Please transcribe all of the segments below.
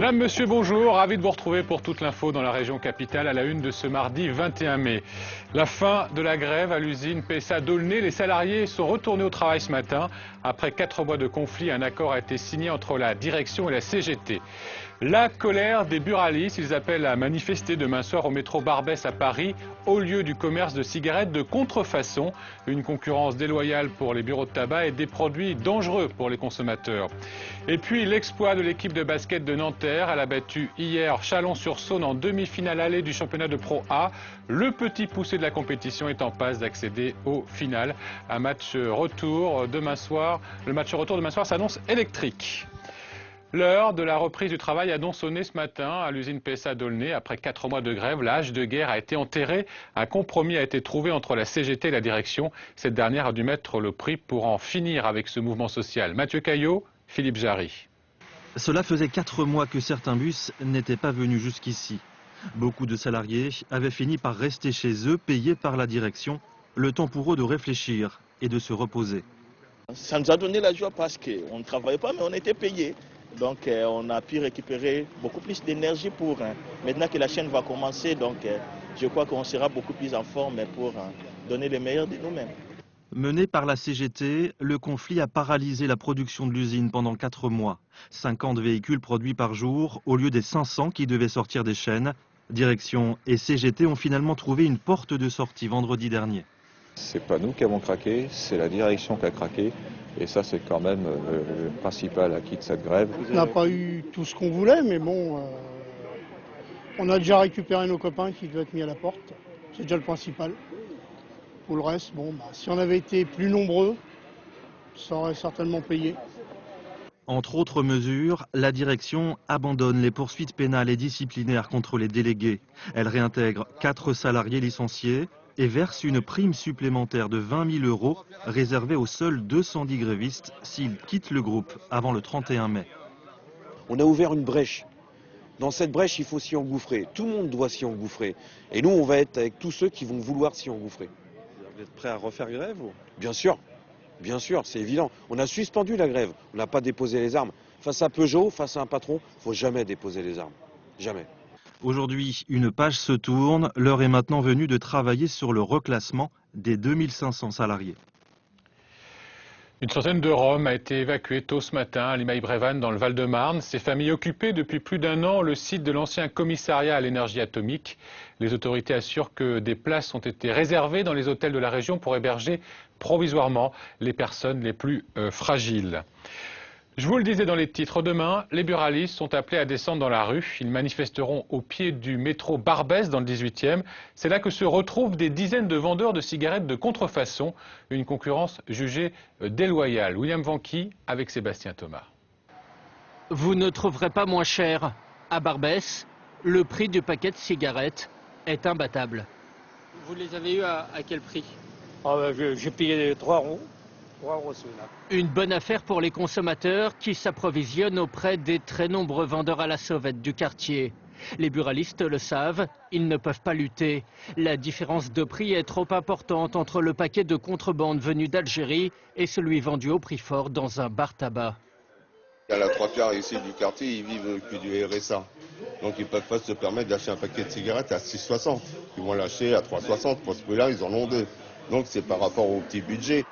Madame, monsieur, bonjour. Ravi de vous retrouver pour toute l'info dans la région capitale à la une de ce mardi 21 mai. La fin de la grève à l'usine PSA d'Aulnay. Les salariés sont retournés au travail ce matin. Après 4 mois de conflit, un accord a été signé entre la direction et la CGT. La colère des buralistes, ils appellent à manifester demain soir au métro Barbès à Paris, au lieu du commerce de cigarettes de contrefaçon. Une concurrence déloyale pour les bureaux de tabac et des produits dangereux pour les consommateurs. Et puis l'exploit de l'équipe de basket de Nanterre. Elle a battu hier Chalon-sur-Saône en demi-finale allée du championnat de Pro A. Le petit poussé de la compétition est en passe d'accéder au final. Un match retour demain soir. Le match retour demain soir s'annonce électrique. L'heure de la reprise du travail a donc sonné ce matin à l'usine PSA d'Aulnay. Après 4 mois de grève, la hache de guerre a été enterrée. Un compromis a été trouvé entre la CGT et la direction. Cette dernière a dû mettre le prix pour en finir avec ce mouvement social. Mathieu Caillot, Philippe Jarry. Cela faisait 4 mois que certains bus n'étaient pas venus jusqu'ici. Beaucoup de salariés avaient fini par rester chez eux, payés par la direction. Le temps pour eux de réfléchir et de se reposer. Ça nous a donné la joie parce qu'on ne travaillait pas, mais on était payés. Donc on a pu récupérer beaucoup plus d'énergie pour maintenant que la chaîne va commencer. Donc je crois qu'on sera beaucoup plus en forme pour donner le meilleur de nous-mêmes. Mené par la CGT, le conflit a paralysé la production de l'usine pendant 4 mois. 50 véhicules produits par jour au lieu des 500 qui devaient sortir des chaînes. Direction et CGT ont finalement trouvé une porte de sortie vendredi dernier. C'est pas nous qui avons craqué, c'est la direction qui a craqué. Et ça, c'est quand même le principal acquis de cette grève. On n'a pas eu tout ce qu'on voulait, mais bon, on a déjà récupéré nos copains qui devaient être mis à la porte. C'est déjà le principal. Pour le reste, bon, si on avait été plus nombreux, ça aurait certainement payé. Entre autres mesures, la direction abandonne les poursuites pénales et disciplinaires contre les délégués. Elle réintègre 4 salariés licenciés et verse une prime supplémentaire de 20 000 € réservée aux seuls 210 grévistes s'ils quittent le groupe avant le 31 mai. On a ouvert une brèche. Dans cette brèche, il faut s'y engouffrer. Tout le monde doit s'y engouffrer. Et nous, on va être avec tous ceux qui vont vouloir s'y engouffrer. Vous êtes prêt à refaire grève ou... Bien sûr, c'est évident. On a suspendu la grève, on n'a pas déposé les armes. Face à Peugeot, face à un patron, il ne faut jamais déposer les armes. Jamais. Aujourd'hui, une page se tourne. L'heure est maintenant venue de travailler sur le reclassement des 2500 salariés. Une centaine de Roms a été évacuée tôt ce matin à Limaï-Brévannes dans le Val-de-Marne. Ces familles occupaient depuis plus d'1 an le site de l'ancien commissariat à l'énergie atomique. Les autorités assurent que des places ont été réservées dans les hôtels de la région pour héberger provisoirement les personnes les plus fragiles. Je vous le disais dans les titres, demain, les buralistes sont appelés à descendre dans la rue. Ils manifesteront au pied du métro Barbès dans le 18e. C'est là que se retrouvent des dizaines de vendeurs de cigarettes de contrefaçon. Une concurrence jugée déloyale. William Vanqui avec Sébastien Thomas. Vous ne trouverez pas moins cher. À Barbès, le prix du paquet de cigarettes est imbattable. Vous les avez eus à quel prix? J'ai payé 3 €. Une bonne affaire pour les consommateurs qui s'approvisionnent auprès des très nombreux vendeurs à la sauvette du quartier. Les buralistes le savent, ils ne peuvent pas lutter. La différence de prix est trop importante entre le paquet de contrebande venu d'Algérie et celui vendu au prix fort dans un bar tabac. Il y a la 3/4 ici du quartier, ils vivent que du RSA. Donc ils ne peuvent pas se permettre d'acheter un paquet de cigarettes à 6,60. Ils vont l'acheter à 3,60. Pour ce prix-là, ils en ont 2. Donc c'est par rapport au petit budget.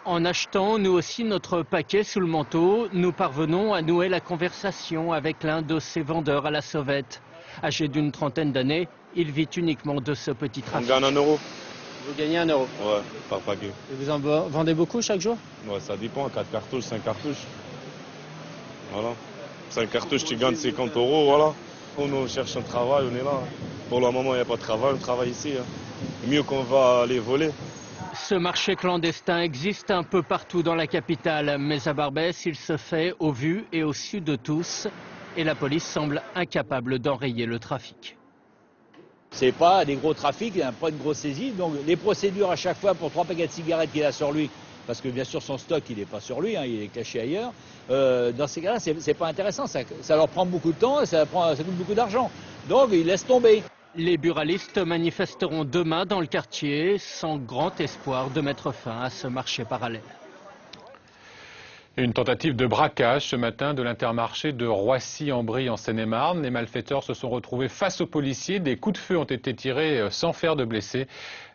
En achetant nous aussi notre paquet sous le manteau, nous parvenons à nouer la conversation avec l'un de ces vendeurs à la sauvette. Âgé d'une trentaine d'années, il vit uniquement de ce petit trafic. On gagne 1 €. Vous gagnez 1 €? Ouais, par paquet. Et vous en vendez beaucoup chaque jour? Ouais, ça dépend, 4 cartouches, 5 cartouches. Voilà. 5 cartouches, tu gagnes 50 €, voilà. On cherche un travail, on est là. Pour le moment, il n'y a pas de travail, on travaille ici. Mieux qu'on va aller voler. Ce marché clandestin existe un peu partout dans la capitale, mais à Barbès, il se fait au vu et au su de tous, et la police semble incapable d'enrayer le trafic. C'est pas des gros trafics, il n'y a pas de grosse saisie, donc les procédures à chaque fois pour 3 paquets de cigarettes qu'il a sur lui, parce que bien sûr son stock il n'est pas sur lui, il est caché ailleurs, dans ces cas-là c'est pas intéressant, ça leur prend beaucoup de temps et ça coûte beaucoup d'argent, donc ils laissent tomber. Les buralistes manifesteront demain dans le quartier sans grand espoir de mettre fin à ce marché parallèle. Une tentative de braquage ce matin de l'Intermarché de Roissy-en-Brie en Seine-et-Marne. Les malfaiteurs se sont retrouvés face aux policiers. Des coups de feu ont été tirés sans faire de blessés.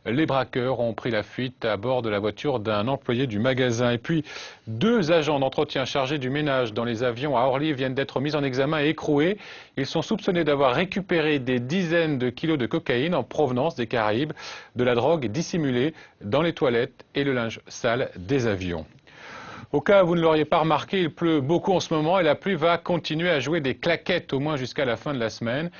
Les braqueurs ont pris la fuite à bord de la voiture d'un employé du magasin. Et puis, 2 agents d'entretien chargés du ménage dans les avions à Orly viennent d'être mis en examen et écroués. Ils sont soupçonnés d'avoir récupéré des dizaines de kilos de cocaïne en provenance des Caraïbes, de la drogue dissimulée dans les toilettes et le linge sale des avions. Au cas où vous ne l'auriez pas remarqué, il pleut beaucoup en ce moment et la pluie va continuer à jouer des claquettes au moins jusqu'à la fin de la semaine.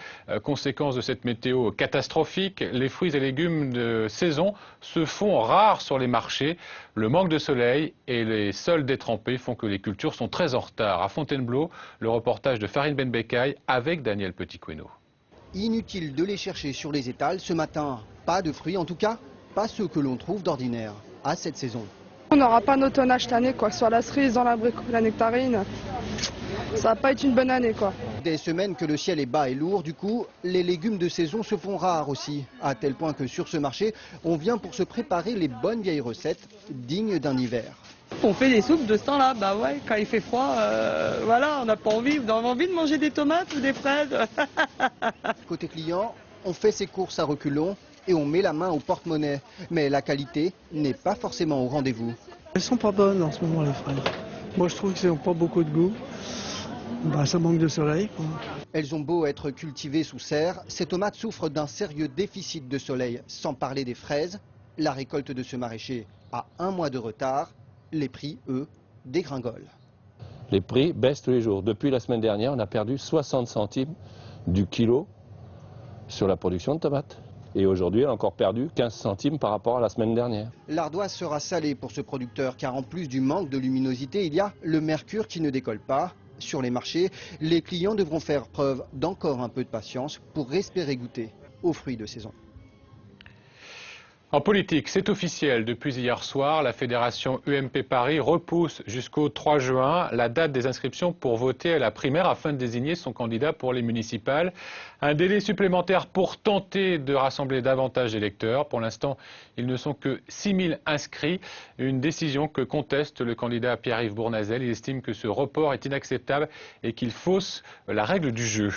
Conséquence de cette météo catastrophique, les fruits et légumes de saison se font rares sur les marchés. Le manque de soleil et les sols détrempés font que les cultures sont très en retard. À Fontainebleau, le reportage de Farine Benbekay avec Daniel Petit-Queno. Inutile de les chercher sur les étals ce matin. Pas de fruits, en tout cas, pas ceux que l'on trouve d'ordinaire à cette saison. On n'aura pas nos tonnages cette année, quoi. Sur la cerise, dans la nectarine, ça va pas être une bonne année, quoi. Des semaines que le ciel est bas et lourd, du coup, les légumes de saison se font rares aussi. À tel point que sur ce marché, on vient pour se préparer les bonnes vieilles recettes dignes d'un hiver. On fait des soupes de ce temps-là, bah ouais, quand il fait froid, voilà, on n'a pas envie, on a envie de manger des tomates ou des fraises. Côté client, on fait ses courses à reculons et on met la main au porte-monnaie. Mais la qualité n'est pas forcément au rendez-vous. Elles sont pas bonnes en ce moment, les fraises. Moi, je trouve qu'elles n'ont pas beaucoup de goût. Bah, ça manque de soleil, quoi. Elles ont beau être cultivées sous serre, ces tomates souffrent d'un sérieux déficit de soleil. Sans parler des fraises, la récolte de ce maraîcher a 1 mois de retard. Les prix, eux, dégringolent. Les prix baissent tous les jours. Depuis la semaine dernière, on a perdu 60 centimes du kilo sur la production de tomates. Et aujourd'hui, on a encore perdu 15 centimes par rapport à la semaine dernière. L'ardoise sera salée pour ce producteur, car en plus du manque de luminosité, il y a le mercure qui ne décolle pas. Sur les marchés, les clients devront faire preuve d'encore un peu de patience pour espérer goûter aux fruits de saison. En politique, c'est officiel. Depuis hier soir, la fédération UMP Paris repousse jusqu'au 3 juin la date des inscriptions pour voter à la primaire afin de désigner son candidat pour les municipales. Un délai supplémentaire pour tenter de rassembler davantage d'électeurs. Pour l'instant, ils ne sont que 6 000 inscrits. Une décision que conteste le candidat Pierre-Yves Bournazel. Il estime que ce report est inacceptable et qu'il fausse la règle du jeu.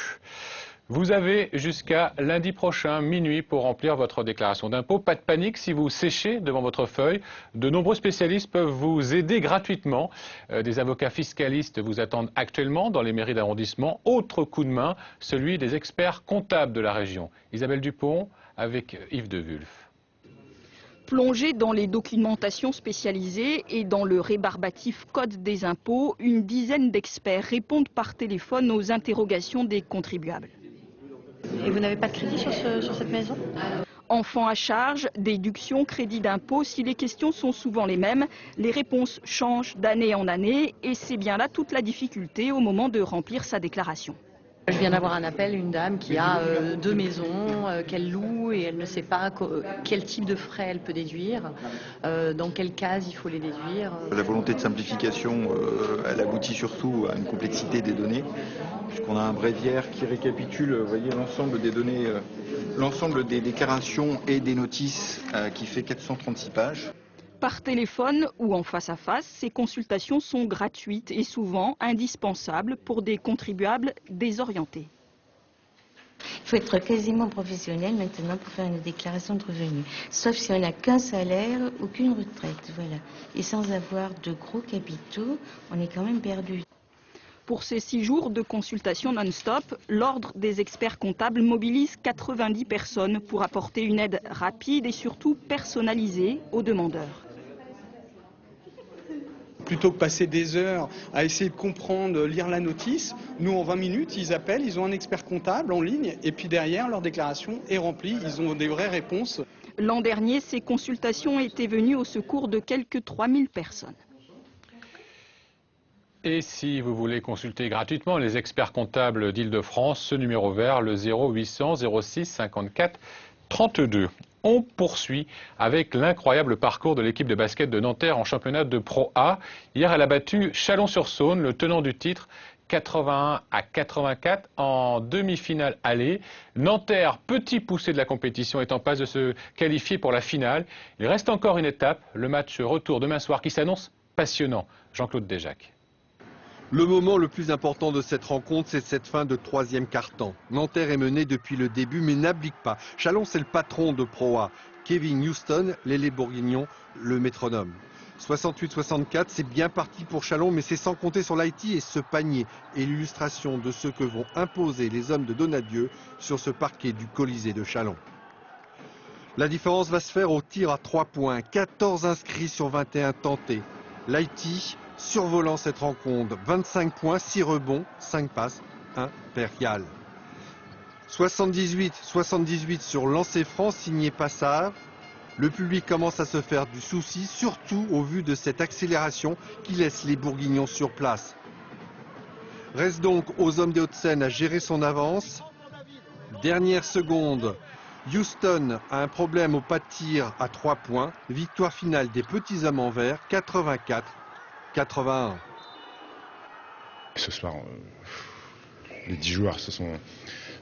Vous avez jusqu'à lundi prochain, minuit, pour remplir votre déclaration d'impôt. Pas de panique si vous séchez devant votre feuille. De nombreux spécialistes peuvent vous aider gratuitement. Des avocats fiscalistes vous attendent actuellement dans les mairies d'arrondissement. Autre coup de main, celui des experts comptables de la région. Isabelle Dupont avec Yves Devulf. Plongés dans les documentations spécialisées et dans le rébarbatif Code des impôts, une dizaine d'experts répondent par téléphone aux interrogations des contribuables. Et vous n'avez pas de crédit sur cette maison ? Enfants à charge, déduction, crédit d'impôt, si les questions sont souvent les mêmes, les réponses changent d'année en année et c'est bien là toute la difficulté au moment de remplir sa déclaration. Je viens d'avoir un appel, une dame qui a 2 maisons qu'elle loue et elle ne sait pas quel type de frais elle peut déduire, dans quelle case il faut les déduire. La volonté de simplification, elle aboutit surtout à une complexité des données, puisqu'on a un bréviaire qui récapitule, vous voyez, l'ensemble des données, l'ensemble des déclarations et des notices qui fait 436 pages. Par téléphone ou en face à face, ces consultations sont gratuites et souvent indispensables pour des contribuables désorientés. Il faut être quasiment professionnel maintenant pour faire une déclaration de revenus, sauf si on n'a qu'un salaire ou qu'une retraite, voilà. Et sans avoir de gros capitaux, on est quand même perdu. Pour ces 6 jours de consultation non-stop, l'Ordre des experts comptables mobilise 90 personnes pour apporter une aide rapide et surtout personnalisée aux demandeurs. Plutôt que passer des heures à essayer de comprendre, lire la notice, nous en 20 minutes, ils appellent, ils ont un expert comptable en ligne et puis derrière, leur déclaration est remplie, ils ont des vraies réponses. L'an dernier, ces consultations étaient venues au secours de quelques 3000 personnes. Et si vous voulez consulter gratuitement les experts comptables d'Île-de-France, ce numéro vert, le 0800 06 54 32. On poursuit avec l'incroyable parcours de l'équipe de basket de Nanterre en championnat de Pro A. Hier, elle a battu Chalon-sur-Saône, le tenant du titre, 81 à 84 en demi-finale aller. Nanterre, petit poussé de la compétition, est en passe de se qualifier pour la finale. Il reste encore une étape, le match retour demain soir qui s'annonce passionnant. Jean-Claude Déjac. Le moment le plus important de cette rencontre, c'est cette fin de troisième quart-temps. Nanterre est mené depuis le début, mais n'abdique pas. Chalon, c'est le patron de Pro A. Kevin Houston, l'ailé bourguignon, le métronome. 68-64, c'est bien parti pour Chalon, mais c'est sans compter sur l'Haïti et ce panier est l'illustration de ce que vont imposer les hommes de Donadieu sur ce parquet du Colisée de Chalon. La différence va se faire au tir à 3 points, 14 inscrits sur 21 tentés. L'Haïti survolant cette rencontre, 25 points, 6 rebonds, 5 passes, impérial. 78-78 sur lancer franc signé Passard. Le public commence à se faire du souci, surtout au vu de cette accélération qui laisse les Bourguignons sur place. Reste donc aux hommes des Hauts-de-Seine à gérer son avance. Dernière seconde, Houston a un problème au pas de tir à 3 points. Victoire finale des petits hommes en vert, 84-81. Ce soir, les 10 joueurs se sont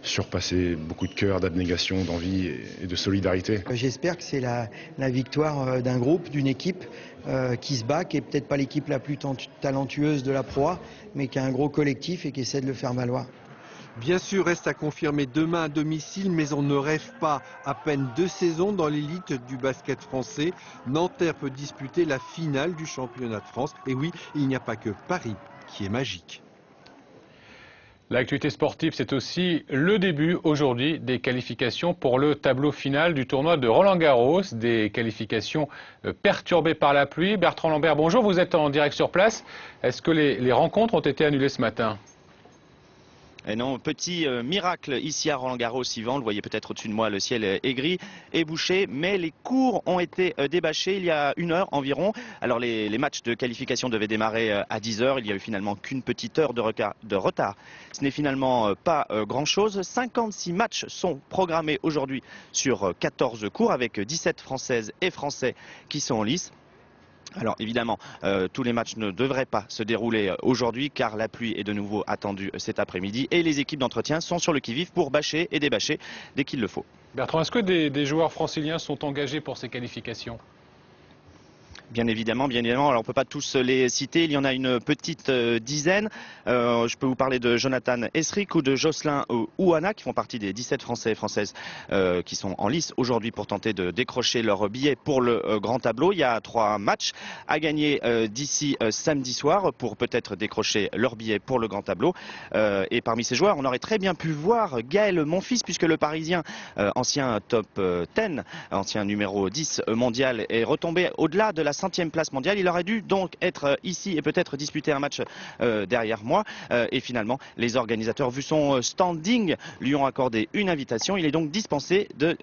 surpassés, beaucoup de cœur, d'abnégation, d'envie et de solidarité. J'espère que c'est la victoire d'un groupe, d'une équipe qui se bat, qui n'est peut-être pas l'équipe la plus talentueuse de la Pro A, mais qui a un gros collectif et qui essaie de le faire valoir. Bien sûr, reste à confirmer demain à domicile, mais on ne rêve pas. À peine 2 saisons dans l'élite du basket français, Nanterre peut disputer la finale du championnat de France. Et oui, il n'y a pas que Paris qui est magique. L'actualité sportive, c'est aussi le début aujourd'hui des qualifications pour le tableau final du tournoi de Roland-Garros. Des qualifications perturbées par la pluie. Bertrand Lambert, bonjour, vous êtes en direct sur place. Est-ce que les rencontres ont été annulées ce matin ? Et non, petit miracle ici à Roland-Garros, Yvan, vous le voyez peut-être au-dessus de moi, le ciel est gris et bouché, mais les cours ont été débâchés il y a 1 heure environ. Alors les matchs de qualification devaient démarrer à 10 heures, il n'y a eu finalement qu'une petite heure de retard. Ce n'est finalement pas grand-chose. 56 matchs sont programmés aujourd'hui sur 14 cours avec 17 Françaises et Français qui sont en lice. Alors évidemment, tous les matchs ne devraient pas se dérouler aujourd'hui car la pluie est de nouveau attendue cet après-midi et les équipes d'entretien sont sur le qui-vive pour bâcher et débâcher dès qu'il le faut. Bertrand, est-ce que des joueurs franciliens sont engagés pour ces qualifications ? Bien évidemment, bien évidemment. Alors on ne peut pas tous les citer, il y en a une petite dizaine. Je peux vous parler de Jonathan Esric ou de Jocelyn Ouana qui font partie des 17 Français et Françaises qui sont en lice aujourd'hui pour tenter de décrocher leur billet pour le grand tableau. Il y a 3 matchs à gagner d'ici samedi soir pour peut-être décrocher leur billet pour le grand tableau. Et parmi ces joueurs, on aurait très bien pu voir Gaël Monfils puisque le Parisien, ancien top 10, ancien numéro 10 mondial, est retombé au-delà de la 100e place mondiale. Il aurait dû donc être ici et peut-être disputer un match derrière moi. Et finalement, les organisateurs, vu son standing, lui ont accordé une invitation. Il est donc dispensé de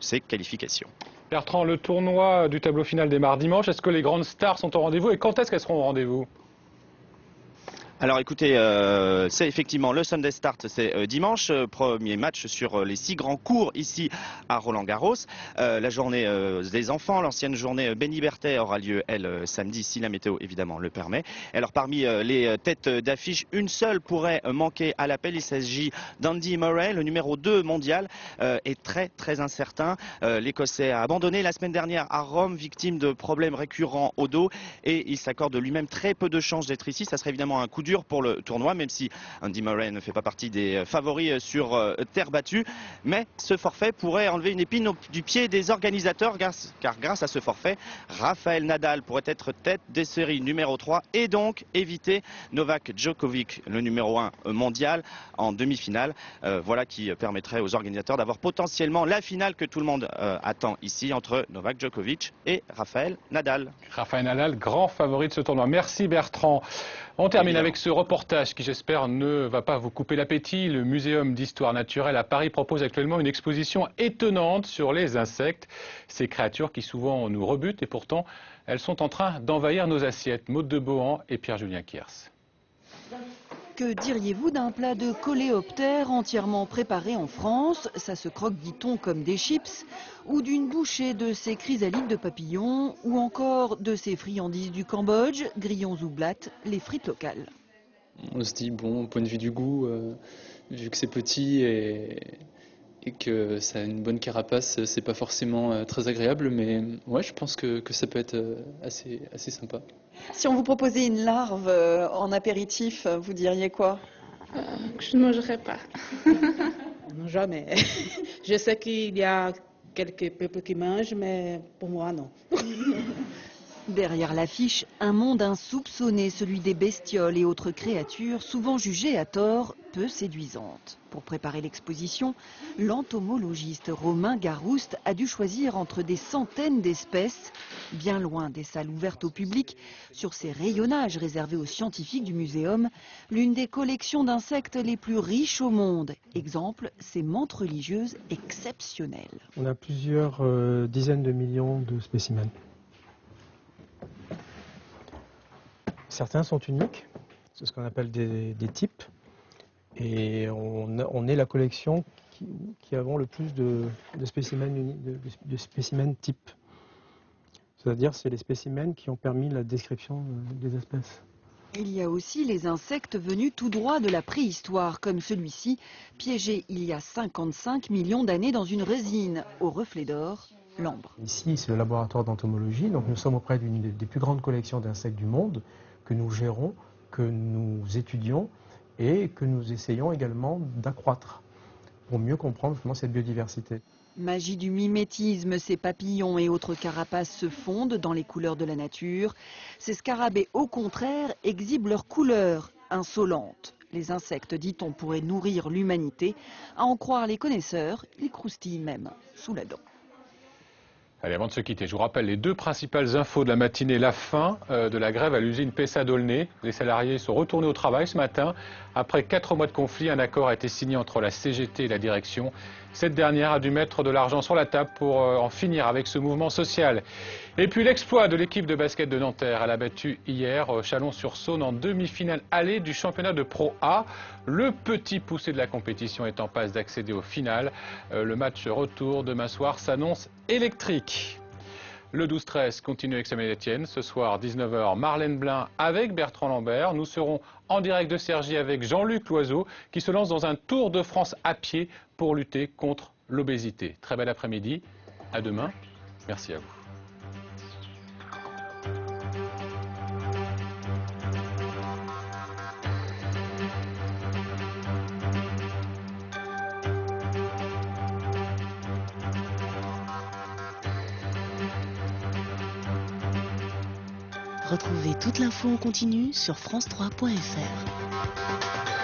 ses qualifications. Bertrand, le tournoi du tableau final démarre dimanche. Est-ce que les grandes stars sont au rendez-vous et quand est-ce qu'elles seront au rendez-vous ? Alors écoutez, c'est effectivement le Sunday Start, c'est dimanche, premier match sur les 6 grands cours ici à Roland-Garros. La journée des enfants, l'ancienne journée Benny Berthet aura lieu, elle, samedi, si la météo évidemment le permet. Alors parmi les têtes d'affiche, une seule pourrait manquer à l'appel, il s'agit d'Andy Murray, le numéro 2 mondial, est très incertain. L'Écossais a abandonné la semaine dernière à Rome, victime de problèmes récurrents au dos, et il s'accorde lui-même très peu de chances d'être ici. Ça serait évidemment un coup dur pour le tournoi, même si Andy Murray ne fait pas partie des favoris sur terre battue. Mais ce forfait pourrait enlever une épine du pied des organisateurs, car grâce à ce forfait, Rafael Nadal pourrait être tête des séries numéro 3 et donc éviter Novak Djokovic, le numéro 1 mondial, en demi-finale. Voilà qui permettrait aux organisateurs d'avoir potentiellement la finale que tout le monde attend ici entre Novak Djokovic et Rafael Nadal. Rafael Nadal, grand favori de ce tournoi. Merci Bertrand. On termine avec ce reportage qui, j'espère, ne va pas vous couper l'appétit. Le Muséum d'histoire naturelle à Paris propose actuellement une exposition étonnante sur les insectes. Ces créatures qui souvent nous rebutent et pourtant, elles sont en train d'envahir nos assiettes. Maude de Bohan et Pierre-Julien Kiers. Que diriez-vous d'un plat de coléoptères entièrement préparé en France? Ça se croque, dit-on, comme des chips. Ou d'une bouchée de ces chrysalides de papillons, ou encore de ces friandises du Cambodge, grillons ou blattes, les frites locales. On se dit, bon, au point de vue du goût, vu que c'est petit et et que ça a une bonne carapace. C'est pas forcément très agréable, mais ouais, je pense que ça peut être assez sympa. Si on vous proposait une larve en apéritif, vous diriez quoi? Que je ne mangerai pas. Non, jamais. Je sais qu'il y a quelques peuples qui mangent, mais pour moi, non. Derrière l'affiche, un monde insoupçonné, celui des bestioles et autres créatures, souvent jugées à tort, peu séduisantes. Pour préparer l'exposition, l'entomologiste Romain Garouste a dû choisir entre des centaines d'espèces, bien loin des salles ouvertes au public. Sur ces rayonnages réservés aux scientifiques du muséum, l'une des collections d'insectes les plus riches au monde. Exemple, ces mantes religieuses exceptionnelles. On a plusieurs dizaines de millions de spécimens. Certains sont uniques, c'est ce qu'on appelle des types, et on est la collection qui avons le plus de spécimens types. C'est-à-dire c'est les spécimens qui ont permis la description des espèces. Il y a aussi les insectes venus tout droit de la préhistoire, comme celui-ci, piégé il y a 55 millions d'années dans une résine, au reflet d'or, l'ambre. Ici, c'est le laboratoire d'entomologie, donc nous sommes auprès d'une des plus grandes collections d'insectes du monde, que nous gérons, que nous étudions et que nous essayons également d'accroître pour mieux comprendre justement cette biodiversité. Magie du mimétisme, ces papillons et autres carapaces se fondent dans les couleurs de la nature. Ces scarabées, au contraire, exhibent leurs couleurs insolentes. Les insectes, dit-on, pourraient nourrir l'humanité. À en croire les connaisseurs, ils croustillent même sous la dent. Allez, avant de se quitter, je vous rappelle les deux principales infos de la matinée. La fin de la grève à l'usine PSA d'Aulnay. Les salariés sont retournés au travail ce matin. Après 4 mois de conflit, un accord a été signé entre la CGT et la direction. Cette dernière a dû mettre de l'argent sur la table pour en finir avec ce mouvement social. Et puis l'exploit de l'équipe de basket de Nanterre. Elle a battu hier Chalon-sur-Saône en demi-finale allée du championnat de Pro A. Le petit poussé de la compétition est en passe d'accéder au final. Le match retour demain soir s'annonce électrique. Le 12-13 continue avec Samuel Etienne. Ce soir, 19h, Marlène Blin avec Bertrand Lambert. Nous serons en direct de Cergy avec Jean-Luc Loiseau qui se lance dans un tour de France à pied pour lutter contre l'obésité. Très bel après-midi. À demain. Merci à vous. Retrouvez toute l'info en continu sur France3.fr.